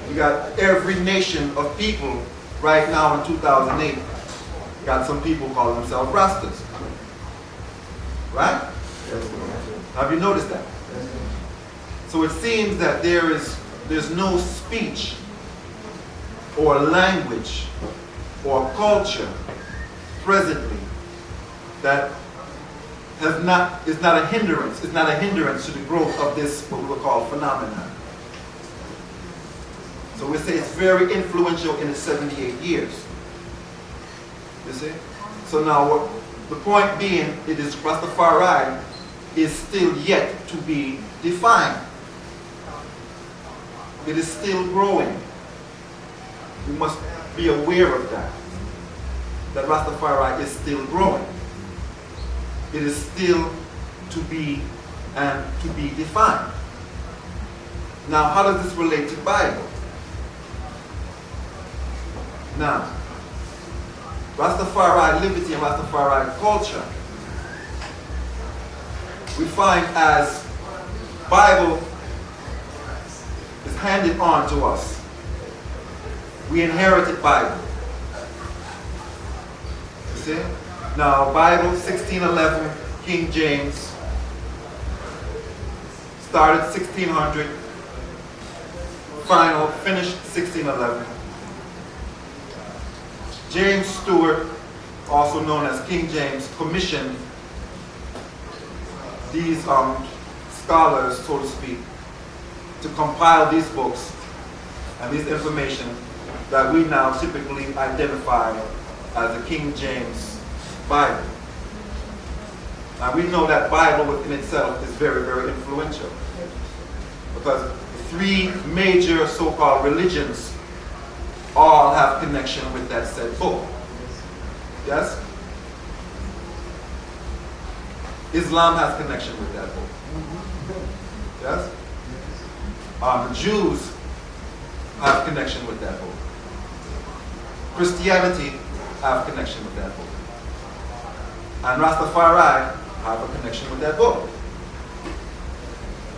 You got every nation of people right now in 2008. Got some people calling themselves Rastas. Right? Have you noticed that? So it seems that there's no speech or language or culture presently that is not a hindrance. It's not a hindrance to the growth of this what we would call phenomenon. So we say it's very influential in the 78 years. You see? So now the point being, it is Rastafari is still yet to be defined. It is still growing. We must be aware of that. That Rastafari is still growing. It is still to be defined. Now, how does this relate to the Bible? Now, Rastafari liberty and Rastafari culture, we find as Bible is handed on to us. We inherited Bible. You see? Now, Bible 1611, King James, started 1600, finished 1611. James Stewart, also known as King James, commissioned these scholars, so to speak, to compile these books and this information that we now typically identify as the King James Bible. Now we know that Bible within itself is very, very influential because the three major so-called religions all have connection with that said book. Yes? Islam has connection with that book. Yes? The Jews have connection with that book. Christianity have connection with that book. And Rastafari have a connection with that book.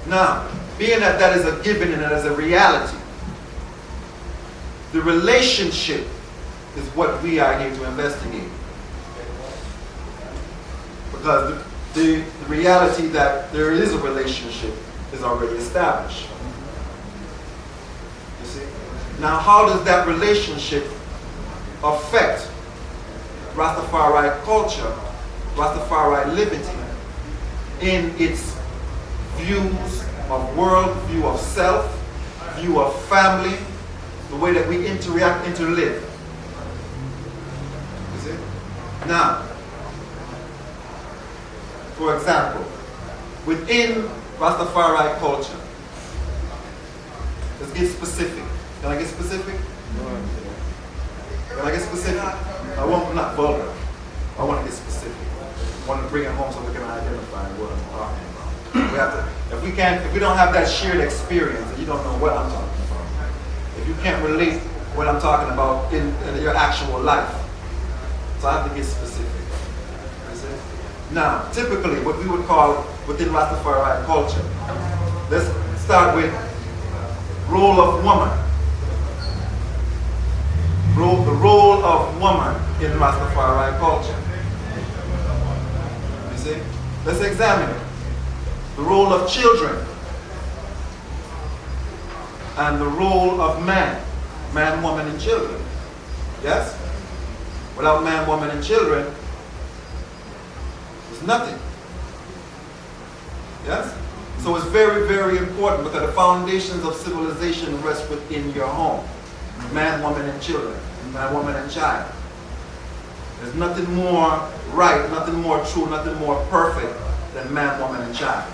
Now, being that that is a given and that is a reality, the relationship is what we are here to investigate. Because the reality that there is a relationship is already established. You see? Now, how does that relationship affect Rastafari culture, Rastafari liberty, in its views of world, view of self, view of family, the way that we interact, interlive? You see? Now, for example, within Rastafari culture, let's get specific. Can I get specific? Can I get specific? I'm not vulgar. I want to get specific. I want to bring it home so we can identify what I'm talking about. We have to, if we don't have that shared experience, and you don't know what I'm talking about, if you can't relate what I'm talking about in your actual life, so I have to get specific. Now, typically, what we would call within Rastafari culture, let's start with role of woman. The role of woman in Rastafari culture. You see? Let's examine it. The role of children and the role of man, woman, and children. Yes? Without man, woman, and children, there's nothing. Yes? So it's very, very important because the foundations of civilization rest within your home. Man, woman, and children. Man, woman, and child. There's nothing more right, nothing more true, nothing more perfect than man, woman, and child.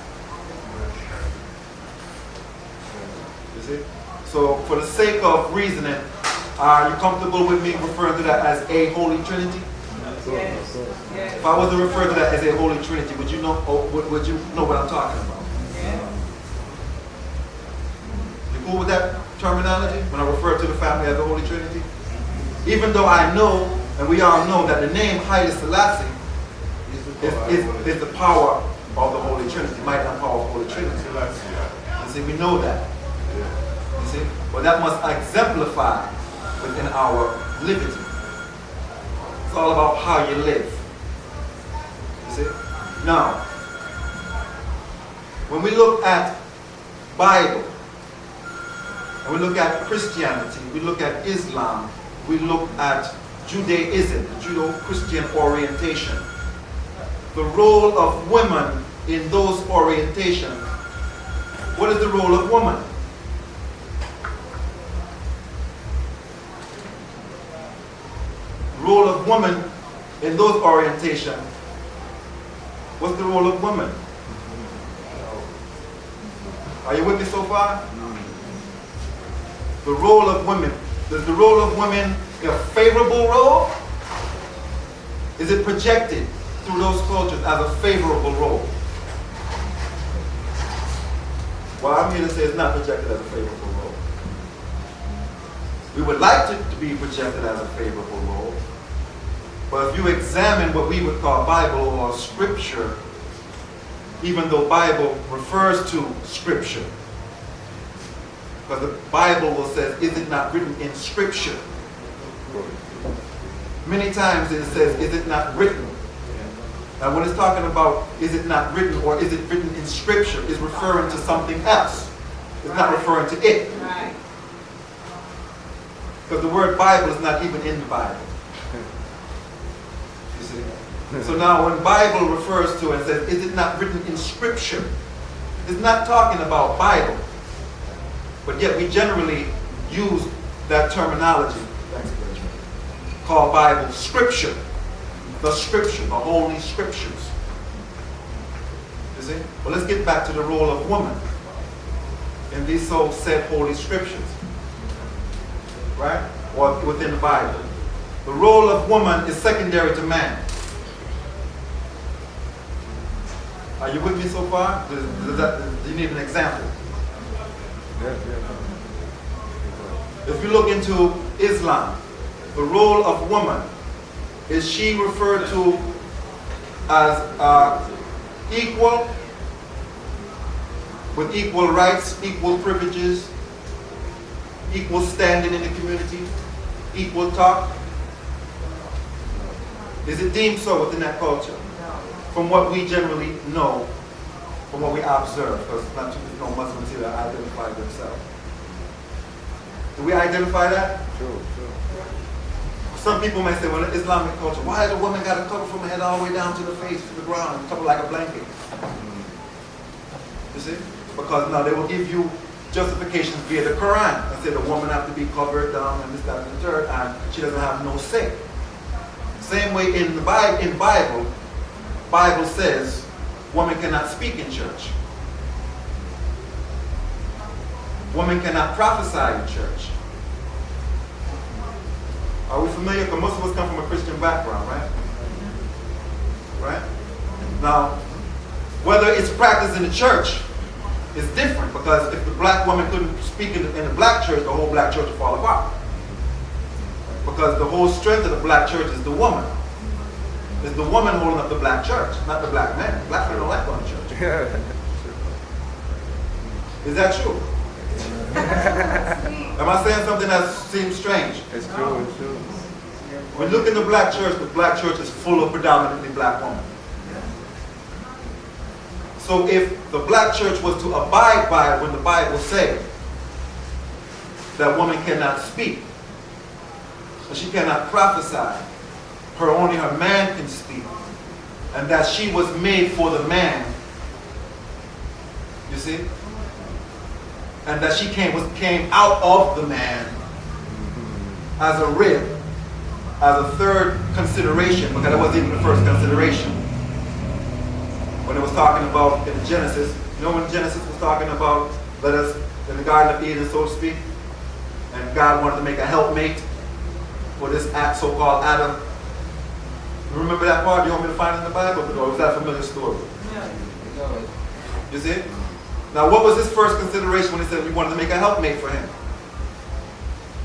You see? So for the sake of reasoning, are you comfortable with me referring to that as a Holy Trinity? Yes. Yes. If I was to refer to that as a Holy Trinity, would you know, would you know what I'm talking about? Yes. You cool with that terminology when I refer to the family as the Holy Trinity? Even though I know, and we all know, that the name Haile Selassie is the power of the Holy Trinity, might not power of the Holy Trinity. You see, we know that. You see? But that must exemplify within our living. It's all about how you live. You see? Now, when we look at Bible, and we look at Christianity, we look at Islam, we look at Judaism, the Judeo-Christian orientation, the role of women in those orientations. What is the role of woman? The role of woman in those orientations. What's the role of woman? Are you with me so far? The role of women. Is the role of women a favorable role? Is it projected through those cultures as a favorable role? Well, I'm here to say it's not projected as a favorable role. We would like it to be projected as a favorable role, but if you examine what we would call Bible or Scripture, even though Bible refers to Scripture, because the Bible will say, is it not written in Scripture? Many times it says, is it not written? And when it's talking about, is it not written or is it written in Scripture, it's referring to something else. It's not referring to it. Because the word Bible is not even in the Bible. You see? So now when Bible refers to it and says, is it not written in Scripture? It's not talking about Bible. But yet we generally use that terminology called Bible Scripture. The Scripture, the Holy Scriptures. You see? Well, let's get back to the role of woman in these so-said Holy Scriptures. Right? Or within the Bible. The role of woman is secondary to man. Are you with me so far? Do you need an example? If you look into Islam, the role of woman, is she referred to as equal, with equal rights, equal privileges, equal standing in the community, equal talk? Is it deemed so within that culture? From what we generally know, from what we observe, because not too many Muslims here that identify themselves. Do we identify that? Sure. Some people may say, well, in Islamic culture, why has a woman got to cover from her head all the way down to the face, to the ground, and cover like a blanket? You see? Because now they will give you justifications via the Quran and say the woman has to be covered down and this, that, and the third, and she doesn't have no say. Same way in the Bible says woman cannot speak in church. Woman cannot prophesy in church. Are we familiar? Because most of us come from a Christian background, right? Right? Now, whether it's practiced in the church is different, because if the black woman couldn't speak in the black church, the whole black church would fall apart. Because the whole strength of the black church is the woman. It's the woman holding up the black church, not the black man. Black men don't like going to church. Is that true? Am I saying something that seems strange? It's true. When you look in the black church is full of predominantly black women. So if the black church was to abide by when the Bible says that woman cannot speak, and she cannot prophesy, only her man can speak, and that she was made for the man, you see? And that she came out of the man as a rib, as a third consideration, because that wasn't even the first consideration. When it was talking about in Genesis, you know when Genesis was talking about, let us, in the Garden of Eden, so to speak, and God wanted to make a helpmate for this so-called Adam. You remember that part? You want me to find it in the Bible? Or is that a familiar story? Yeah. You see? Now, what was his first consideration when he said we wanted to make a helpmate for him?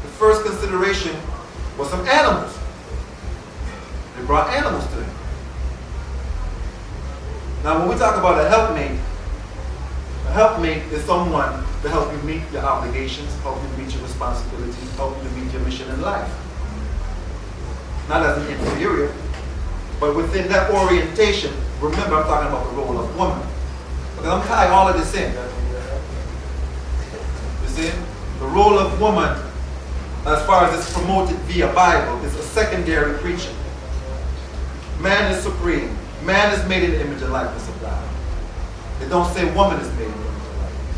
The first consideration was some animals. They brought animals to him. Now, when we talk about a helpmate, A helpmate is someone to help you meet your obligations, help you meet your responsibilities, help you to meet your mission in life. Not as an inferior, but within that orientation, remember I'm talking about the role of woman. Because I'm tying all of this in. You see? The role of woman, as far as it's promoted via Bible, is a secondary creature. Man is supreme. Man is made in the image and likeness of God. They don't say woman is made in the image and likeness.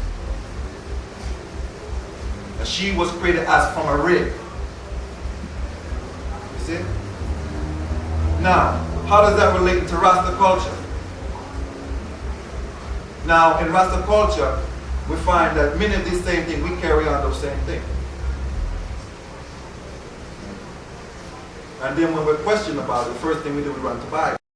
And she was created as from a rib. You see? Now, how does that relate to Rasta culture? Now, in Rasta culture, we find that many of these same things, we carry on those same things. And then when we're questioned about it, the first thing we do, we run to Bible.